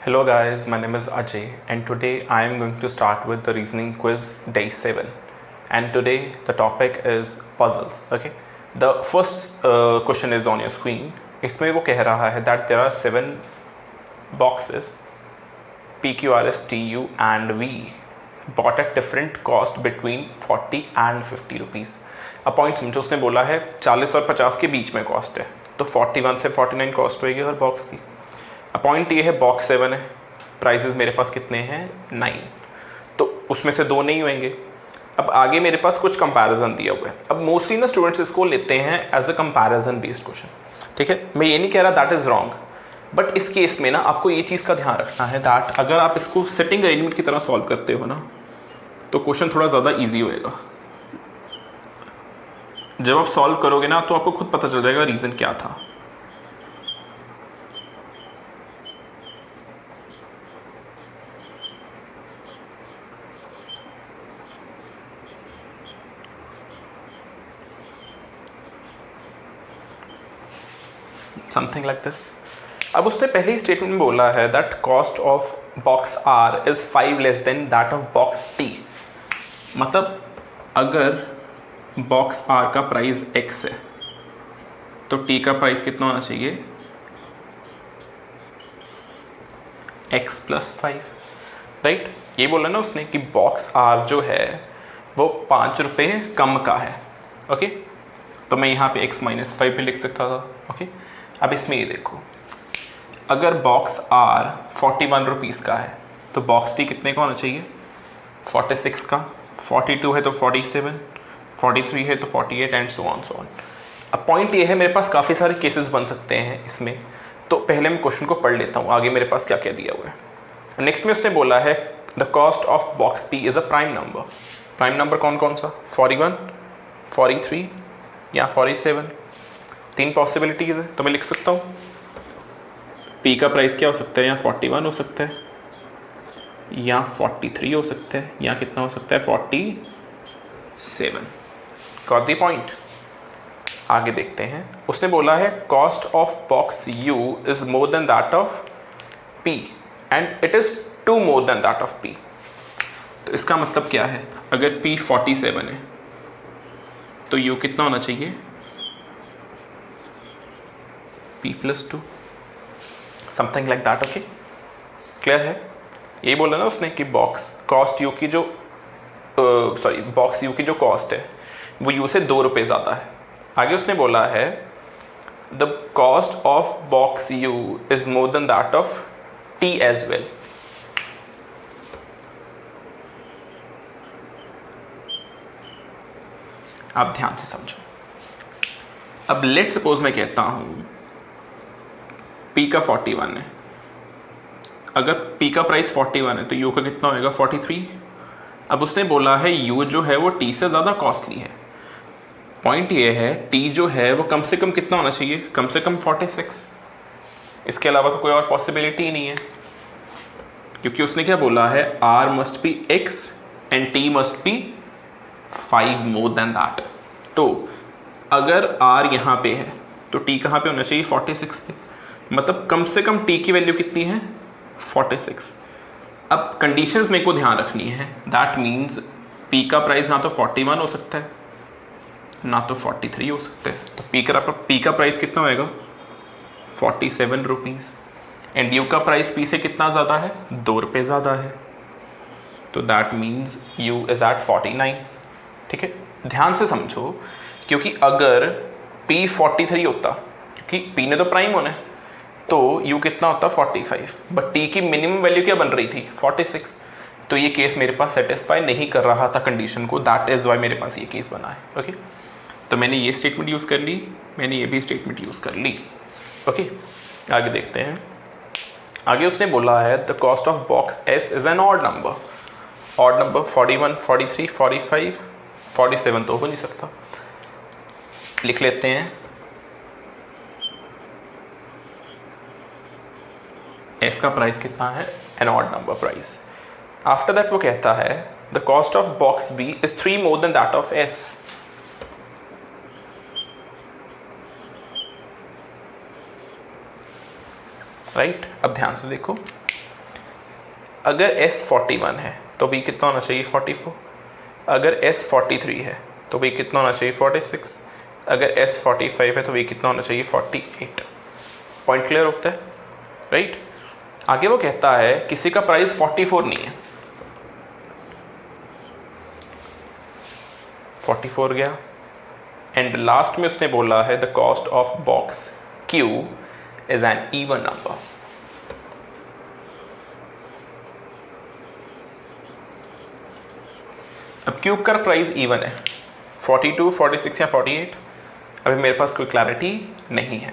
Hello guys, my name is Ajay and today I am going to start with the reasoning quiz day 7 and today the topic is puzzles. Okay, the first question is on your screen. इसमें वो कह रहा है that there are 7 boxes P, Q, R, S, T, U and V bought at different cost between 40 and 50 rupees. अब point समझो, उसने बोला है 40 और 50 के बीच में कॉस्ट है, तो 41 से 49 कॉस्ट होगी हर बॉक्स की. पॉइंट ये है बॉक्स 7 है, प्राइसेस मेरे पास कितने हैं 9, तो उसमें से 2 नहीं होंगे. अब आगे मेरे पास कुछ कंपैरिजन दिया हुआ है. अब मोस्टली ना स्टूडेंट्स इसको लेते हैं as a comparison based question. ठीक है, मैं ये नहीं कह रहा दैट इज़ रॉन्ग, बट इस केस में ना आपको ये चीज़ का ध्यान रखना है दैट अगर आप इसको सिटिंग अरेंजमेंट की तरह सॉल्व करते हो ना तो क्वेश्चन थोड़ा ज़्यादा ईजी होएगा. जब आप सॉल्व करोगे ना तो आपको खुद पता चल जाएगा रीज़न क्या था. Something like this. अब उसने पहले ही स्टेटमेंट में बोला है that cost of box R is 5 less than that of box T. मतलब अगर बॉक्स आर का प्राइस x है तो टी का प्राइस कितना होना चाहिए x + 5. राइट, ये बोला ना उसने कि बॉक्स आर जो है वो 5 रुपये कम का है. ओके, तो मैं यहाँ पे x - 5 भी लिख सकता था. ओके, अब इसमें ये देखो, अगर बॉक्स आर 41 रुपीज़ का है तो बॉक्स टी कितने का होना चाहिए 46 का, 42 है तो 47, 43 है तो 48 एंड सो ऑन. अब पॉइंट ये है मेरे पास काफ़ी सारे केसेस बन सकते हैं इसमें, तो पहले मैं क्वेश्चन को पढ़ लेता हूँ आगे मेरे पास क्या क्या दिया हुआ है. नेक्स्ट में उसने बोला है the cost of box P is a prime number. Prime number कौन कौन सा, 41, 43 या 47. 3 पॉसिबिलिटीज़ है, तो मैं लिख सकता हूँ पी का प्राइस क्या हो सकता है, या 41 हो सकता है, या 43 हो सकता है, या कितना हो सकता है 47. Got the point. आगे देखते हैं. उसने बोला है cost of box U is more than that of P and it is 2 more than that of P. तो इसका मतलब क्या है, अगर पी 47 है तो यू कितना होना चाहिए P + 2, something like that. Okay, clear है. ये बोला ना उसने कि बॉक्स कॉस्ट यू की जो बॉक्स यू की जो कॉस्ट है वो यू से 2 रुपये ज़्यादा है. आगे उसने बोला है the cost of box U is more than that of T as well. आप ध्यान से समझो. अब लेट सपोज मैं कहता हूँ P का 41 है, अगर P का प्राइस 41 है तो U का कितना होएगा 43. अब उसने बोला है U जो है वो T से ज़्यादा कॉस्टली है. पॉइंट ये है T जो है वो कम से कम कितना होना चाहिए, कम से कम 46. इसके अलावा तो कोई और पॉसिबिलिटी ही नहीं है, क्योंकि उसने क्या बोला है R must be X and T must be 5 more than that. तो अगर R यहाँ पे है तो T कहाँ पे होना चाहिए 46 पे. मतलब कम से कम T की वैल्यू कितनी है 46. अब कंडीशंस मेरे को ध्यान रखनी है. दैट मीन्स P का प्राइस ना तो 41 हो सकता है ना तो 43 हो सकता है. तो P का प्राइस कितना होएगा 47 रुपीज़ एंड U का प्राइस P से कितना ज़्यादा है 2 रुपये ज़्यादा है. तो that means U is at 49. ठीक है, ध्यान से समझो, क्योंकि अगर P 43 होता, क्योंकि P ने तो प्राइम होना है, तो U कितना होता 45, बट T की मिनिमम वैल्यू क्या बन रही थी 46. तो ये केस मेरे पास सेटिस्फाई नहीं कर रहा था कंडीशन को. दैट इज़ वाई मेरे पास ये केस बना है. ओके, तो मैंने ये स्टेटमेंट यूज़ कर ली, मैंने ये भी स्टेटमेंट यूज़ कर ली. ओके, आगे देखते हैं. आगे उसने बोला है the cost of box S is an odd number. Odd number 41, 43, 45, 47 तो हो नहीं सकता. लिख लेते हैं S का प्राइस कितना है, an odd number price. After that वो कहता है the cost of box B is 3 more than that of S. Right, अब ध्यान से देखो, अगर S41 है तो V कितना होना चाहिए 44, अगर S43 है तो V कितना होना चाहिए 46, अगर S45 है तो V कितना होना चाहिए 48। पॉइंट क्लियर होता है, राइट। आगे वो कहता है किसी का प्राइस 44 नहीं है, 44 गया, एंड लास्ट में उसने बोला है the cost of box Q is an even number. अब क्यूब का प्राइस इवन है 42, 46 या 48। अभी मेरे पास कोई क्लैरिटी नहीं है।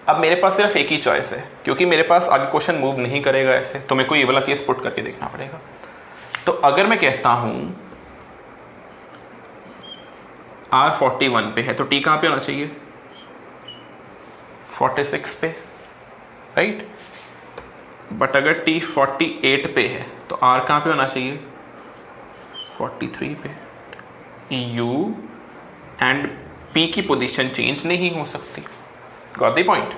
अब मेरे पास सिर्फ एक ही चॉइस है, क्योंकि मेरे पास आगे क्वेश्चन मूव नहीं करेगा ऐसे, तो मेरे को ये वाला केस पुट करके देखना पड़ेगा। तो अगर मैं कहता हूँ R 41 पे है तो T कहाँ पे होना चाहिए 46 पे, राइट। बट अगर T 48 पे है तो R कहाँ पे होना चाहिए 43 पे। U एंड P की पोजीशन चेंज नहीं हो सकती। Got the point.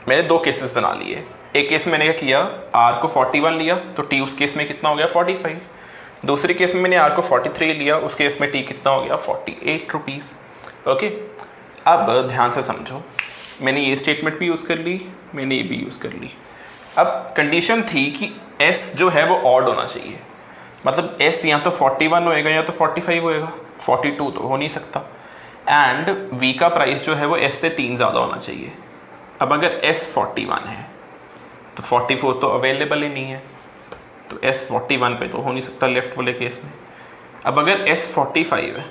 मैंने दो केसेस बना लिए। एक केस में मैंने क्या किया, R को 41 लिया तो T उस केस में कितना हो गया 45। दूसरे केस में मैंने R को 43 लिया, उस केस में T कितना हो गया 48 रुपीज़। ओके, अब ध्यान से समझो, मैंने ये स्टेटमेंट भी यूज़ कर ली, मैंने ये भी यूज़ कर ली। अब कंडीशन थी कि S जो है वो ऑड होना चाहिए, मतलब S या तो 41 होएगा या तो 45 होएगा, 42 तो हो नहीं सकता। एंड V का प्राइस जो है वो S से 3 ज़्यादा होना चाहिए। अब अगर S 41 है तो 44 तो अवेलेबल ही नहीं है, तो S 41 पे तो हो नहीं सकता लेफ्ट वाले केस में। अब अगर S 45 है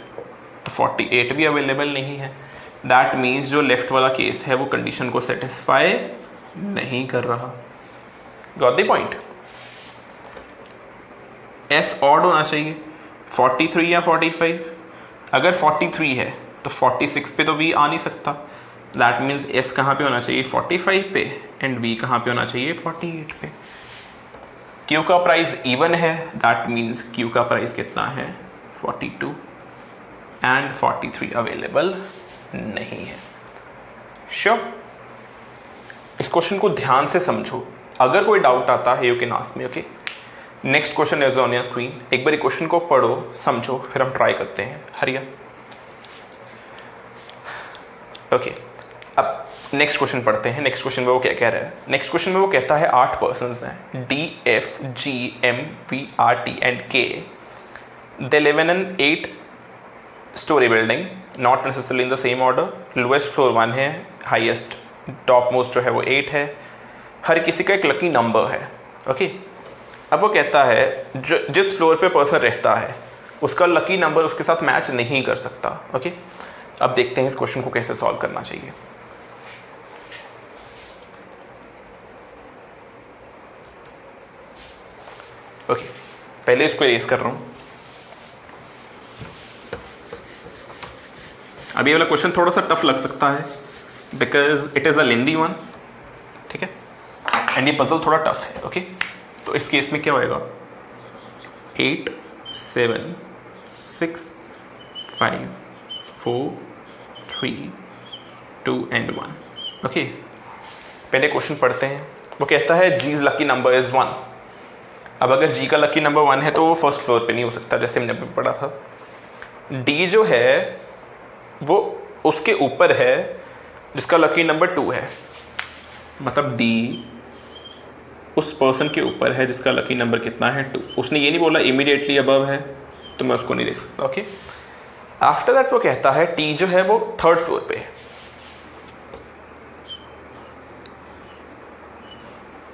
तो 48 भी अवेलेबल नहीं है। दैट मीन्स जो लेफ्ट वाला केस है वो कंडीशन को सेटिस्फाई नहीं कर रहा। Got the point. S odd होना चाहिए 43 या 45। अगर 43 है तो 46 पे तो V आ नहीं सकता। दैट मीन्स S कहाँ पे होना चाहिए 45 पे, एंड V कहाँ पे होना चाहिए 48 पे। Q का प्राइस इवन है, दैट मीन्स Q का प्राइस कितना है 42 एंड 43 अवेलेबल नहीं है। श्योर। इस क्वेश्चन को ध्यान से समझो, अगर कोई डाउट आता है you can ask me. Okay, next question is on your screen. एक बार क्वेश्चन को पढ़ो, समझो, फिर हम ट्राई करते हैं। हरिया। ओके, अब नेक्स्ट क्वेश्चन पढ़ते हैं। नेक्स्ट क्वेश्चन में वो क्या कह रहा है। नेक्स्ट क्वेश्चन में वो कहता है 8 पर्सन्स हैं, D, F, G, M, V, R, T and K। They live in an 8 story building, not necessarily in the same order. Lowest floor 1 है, हाईएस्ट टॉप मोस्ट जो है वो 8 है। हर किसी का एक लकी नंबर है। ओके, अब वो कहता है जो जिस फ्लोर पे पर्सन रहता है उसका लकी नंबर उसके साथ मैच नहीं कर सकता। ओके, अब देखते हैं इस क्वेश्चन को कैसे सॉल्व करना चाहिए। ओके, पहले इसको इरेज कर रहा हूं। अभी वाला क्वेश्चन थोड़ा सा टफ लग सकता है because it is a lengthy one, ठीक है, एंड ये पजल थोड़ा टफ है। ओके, तो इस केस में क्या होएगा 8, 7, 6, 5, 4, 3, 2 एंड 1। ओके, पहले क्वेश्चन पढ़ते हैं। वो कहता है जीज लकी नंबर इज़ 1। अब अगर जी का लकी नंबर 1 है तो वो फर्स्ट फ्लोर पे नहीं हो सकता, जैसे हमने अभी पढ़ा था। डी जो है वो उसके ऊपर है जिसका लकी नंबर 2 है, मतलब डी उस पर्सन के ऊपर है जिसका लकी नंबर कितना है 2। उसने ये नहीं बोला इमीडिएटली अबव है, तो मैं उसको नहीं देख सकता। ओके, आफ्टर दैट वो कहता है टी जो है वो 3rd फ्लोर पे है।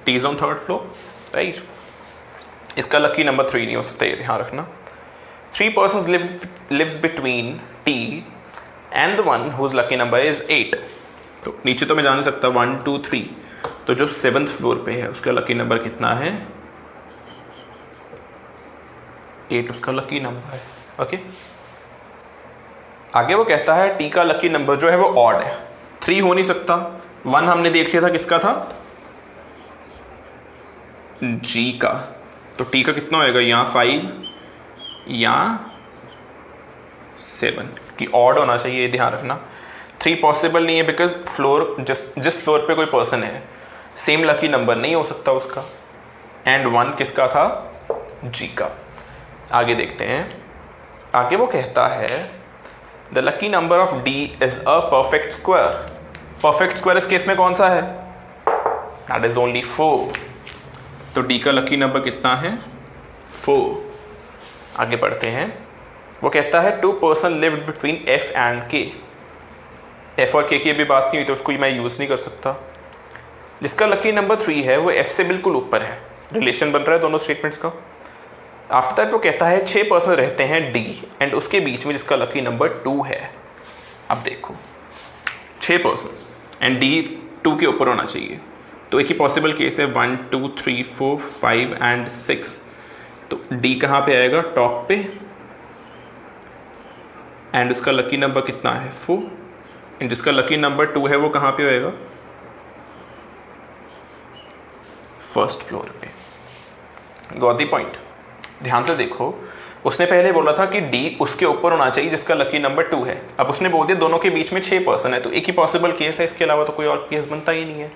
T is on 3rd floor, right. इसका लकी नंबर 3 नहीं हो सकता, ये ध्यान रखना। 3 persons lives between T and the one whose lucky number is 8। तो नीचे तो मैं जान सकता 1, 2, 3, तो जो 7th फ्लोर पे है उसका लकी नंबर कितना है 8, उसका लकी नंबर है। ओके, आगे वो कहता है T का लकी नंबर जो है वो ऑड है, 3 हो नहीं सकता। 1 हमने देख लिया था, किसका था G का, तो T का कितना होएगा यहाँ 5 या 7 की ऑड होना चाहिए, ध्यान रखना। 3 पॉसिबल नहीं है बिकॉज फ्लोर जिस फ्लोर पे कोई पर्सन है सेम लकी नंबर नहीं हो सकता उसका। एंड 1 किसका था, जी का। आगे देखते हैं, आगे वो कहता है the lucky number of D is a perfect square. Perfect square इस केस में कौन सा है, दैट इज ओनली 4। तो डी का लकी नंबर कितना है, 4। आगे बढ़ते हैं, वो कहता है 2 person lived between F and के। एफ और के की भी बात नहीं हुई तो उसको मैं यूज़ नहीं कर सकता। जिसका लकी नंबर 3 है वो एफ से बिल्कुल ऊपर है, रिलेशन बन रहा है दोनों स्टेटमेंट्स का। आफ्टर दैट वो कहता है 6 पर्सन रहते हैं डी एंड उसके बीच में जिसका लकी नंबर 2 है। अब देखो 6 पर्सन एंड डी 2 के ऊपर होना चाहिए, तो एक ही पॉसिबल केस है 1 2 3 4 5 एंड 6। तो डी कहाँ पे आएगा, टॉप पे, एंड उसका लकी नंबर कितना है 4, एंड जिसका लकी नंबर 2 है वो कहाँ पे होएगा, फर्स्ट फ्लोर पे। Got the point. ध्यान से देखो, उसने पहले बोला था कि डी उसके ऊपर होना चाहिए जिसका लकी नंबर 2 है। अब उसने बोल दिया दोनों के बीच में 6 पर्सन है, तो एक ही पॉसिबल केस है, इसके अलावा तो कोई और केस बनता ही नहीं है।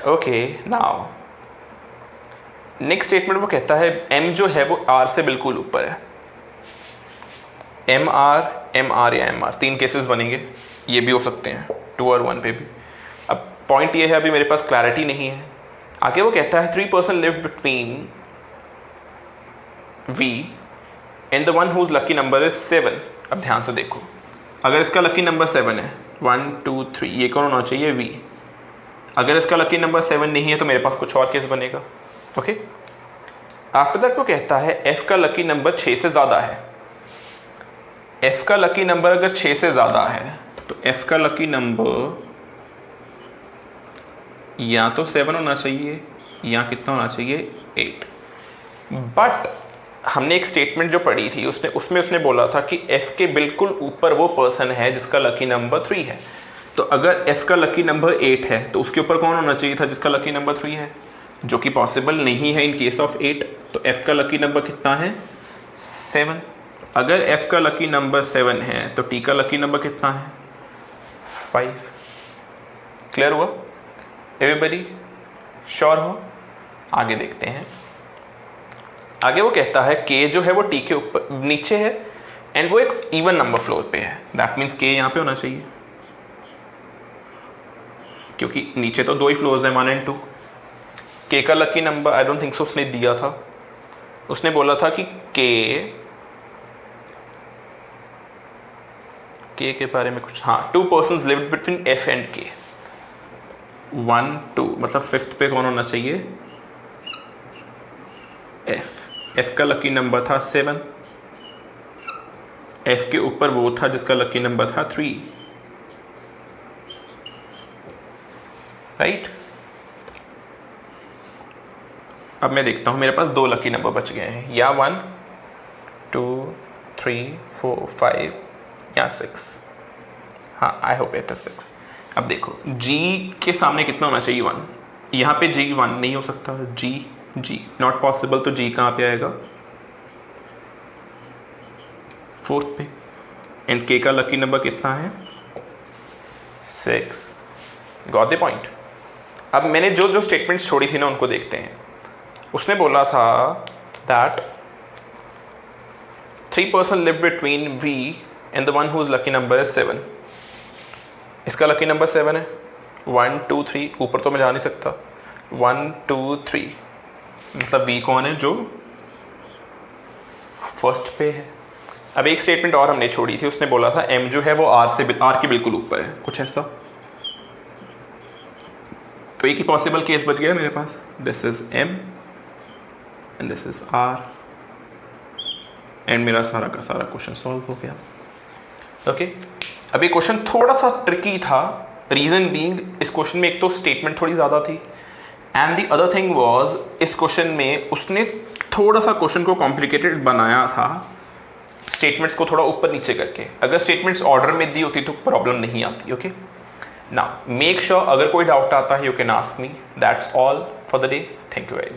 ओके, नाउ नेक्स्ट स्टेटमेंट वो कहता है एम जो है वो आर से बिल्कुल ऊपर है। एम आर या एम आर, 3 केसेस बनेंगे, ये भी हो सकते हैं 2 और 1 पे भी। अब पॉइंट ये है, अभी मेरे पास क्लैरिटी नहीं है। आगे वो कहता है 3 person live between V and the one whose lucky number is 7। अब ध्यान से देखो, अगर इसका लकी नंबर 7 है, 1 2 3, ये कौन होना चाहिए, V। अगर इसका लकी नंबर 7 नहीं है तो मेरे पास कुछ और केस बनेगा। ओके, आफ्टर दैट वो कहता है F का लकी नंबर 6 से ज़्यादा है। F का लकी नंबर अगर 6 से ज़्यादा है तो F का लकी नंबर या तो 7 होना चाहिए या कितना होना चाहिए, 8। बट हमने एक स्टेटमेंट जो पढ़ी थी उसमें उसने बोला था कि F के बिल्कुल ऊपर वो पर्सन है जिसका लकी नंबर 3 है। तो अगर F का लकी नंबर 8 है तो उसके ऊपर कौन होना चाहिए था जिसका लकी नंबर 3 है, जो कि पॉसिबल नहीं है इन केस ऑफ 8। तो F का लकी नंबर कितना है, 7। अगर F का लकी नंबर 7 है तो T का लकी नंबर कितना है, 5। क्लियर हुआ, एवरीबॉडी श्योर हो। आगे देखते हैं, आगे वो कहता है K जो है वो T के ऊपर नीचे है एंड वो एक इवन नंबर फ्लोर पे है। दैट मीन्स K यहाँ पे होना चाहिए, क्योंकि नीचे तो 2 ही फ्लोर्स हैं, 1 और 2। K का lucky number I don't think so उसने दिया था, उसने बोला था कि K के बारे में कुछ, हाँ, 2 persons lived between F and K। 1 2 मतलब 5th पे कौन होना चाहिए, F का लकी नंबर था 7, F के ऊपर वो था जिसका लकी नंबर था 3, राइट। अब मैं देखता हूँ मेरे पास 2 लकी नंबर बच गए हैं, या 1 2 3 4 5 या 6। हाँ, आई होप इट इज 6। अब देखो G के सामने कितना होना चाहिए, 1। यहाँ पे G 1 नहीं हो सकता, G नॉट पॉसिबल। तो G कहाँ पे आएगा, 4th पे। एंड K का लकी नंबर कितना है, 6। Got the point. अब मैंने जो स्टेटमेंट छोड़ी थी ना उनको देखते हैं। उसने बोला था that 3 person live between V and the one whose lucky number is 7। इसका लकी नंबर 7 है, 1 2 3, ऊपर तो मैं जा नहीं सकता, 1 2 3, मतलब V कौन है, जो फर्स्ट पे है। अब एक स्टेटमेंट और हमने छोड़ी थी, उसने बोला था M जो है वो R के बिल्कुल ऊपर है, कुछ ऐसा। तो एक ही पॉसिबल केस बच गया मेरे पास, this is M and this is R, and मेरा सारा का सारा क्वेश्चन सॉल्व हो गया। ओके, अब ये क्वेश्चन थोड़ा सा ट्रिकी था, रीजन बीइंग इस क्वेश्चन में एक तो स्टेटमेंट थोड़ी ज़्यादा थी, and the other thing was इस क्वेश्चन में उसने थोड़ा सा क्वेश्चन को कॉम्प्लिकेटेड बनाया था, स्टेटमेंट्स को थोड़ा ऊपर नीचे करके। अगर स्टेटमेंट्स ऑर्डर में दी होती तो प्रॉब्लम नहीं आती। ओके, नाउ मेक श्योर अगर कोई डाउट आता है you can ask me. That's all for the day. Thank you very much.